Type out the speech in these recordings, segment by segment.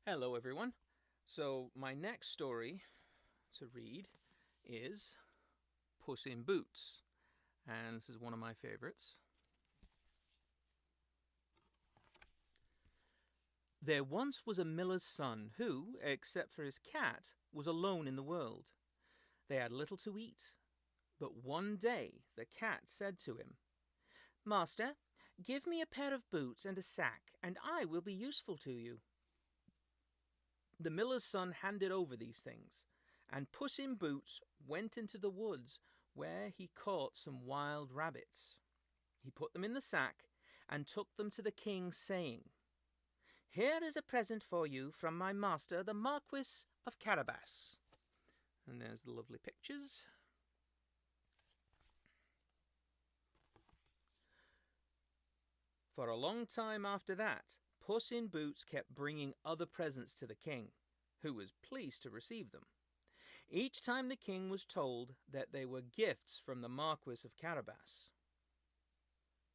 Hello, everyone. So, my next story to read is Puss in Boots, and this is one of my favorites. There once was a miller's son who, except for his cat, was alone in the world. They had little to eat, but one day the cat said to him, "Master, give me a pair of boots and a sack, and I will be useful to you." The miller's son handed over these things, and Puss in Boots went into the woods, where he caught some wild rabbits. He put them in the sack and took them to the king, saying, "Here is a present for you from my master, the Marquis of Carabas." And there's the lovely pictures. For a long time after that, Puss in Boots kept bringing other presents to the king, who was pleased to receive them. Each time the king was told that they were gifts from the Marquis of Carabas.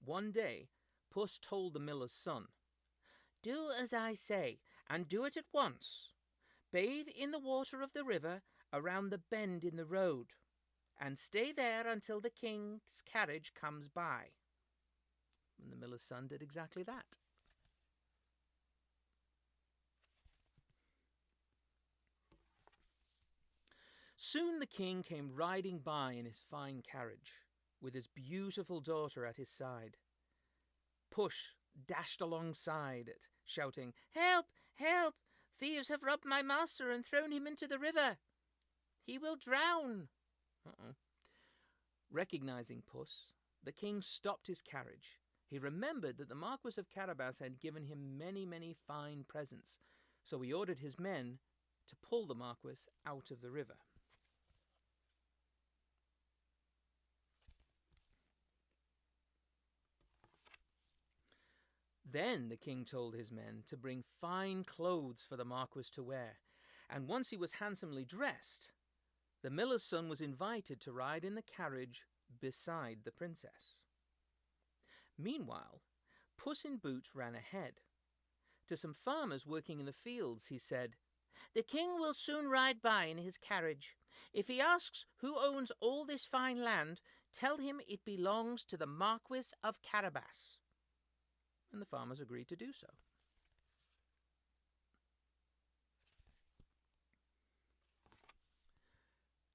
One day, Puss told the miller's son, "Do as I say, and do it at once. Bathe in the water of the river around the bend in the road, and stay there until the king's carriage comes by." And the miller's son did exactly that. Soon the king came riding by in his fine carriage, with his beautiful daughter at his side. Puss dashed alongside it, shouting, "Help! Help! Thieves have robbed my master and thrown him into the river. He will drown." Recognizing Puss, the king stopped his carriage. He remembered that the Marquis of Carabas had given him many, many fine presents, so he ordered his men to pull the Marquis out of the river. Then the king told his men to bring fine clothes for the Marquis to wear, and once he was handsomely dressed, the miller's son was invited to ride in the carriage beside the princess. Meanwhile, Puss in Boots ran ahead. To some farmers working in the fields, he said, "The king will soon ride by in his carriage. If he asks who owns all this fine land, tell him it belongs to the Marquis of Carabas." And the farmers agreed to do so.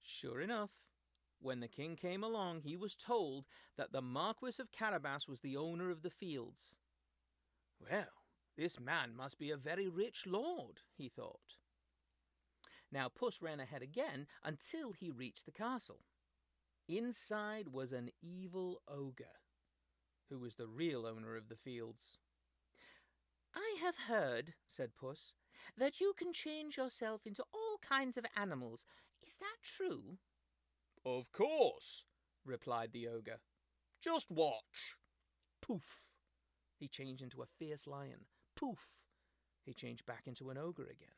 Sure enough, when the king came along, he was told that the Marquis of Carabas was the owner of the fields. "Well, this man must be a very rich lord," he thought. Now Puss ran ahead again until he reached the castle. Inside was an evil ogre, who was the real owner of the fields. "I have heard," said Puss, "that you can change yourself into all kinds of animals. Is that true?" "Of course," replied the ogre. "Just watch." Poof! He changed into a fierce lion. Poof! He changed back into an ogre again.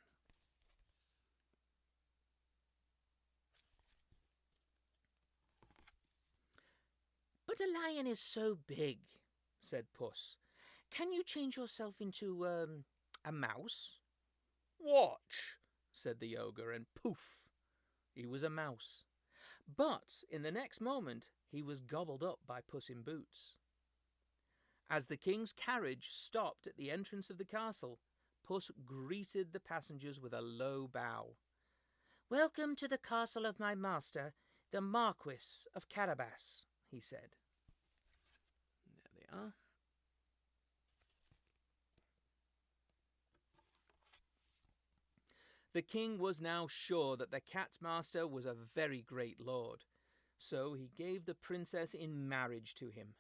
"But a lion is so big," said Puss. "Can you change yourself into a mouse?" "Watch," said the ogre, and poof! He was a mouse. But in the next moment he was gobbled up by Puss in Boots. As the king's carriage stopped at the entrance of the castle, Puss greeted the passengers with a low bow. "Welcome to the castle of my master, the Marquis of Carabas," he said. There they are. The king was now sure that the cat's master was a very great lord, so he gave the princess in marriage to him.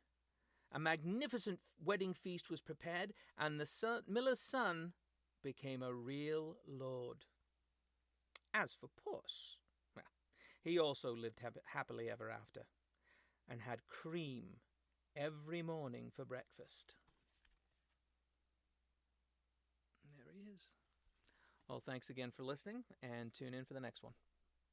A magnificent wedding feast was prepared, and the miller's son became a real lord. As for Puss, well, he also lived happily ever after, and had cream every morning for breakfast. And there he is. Well, thanks again for listening, and tune in for the next one.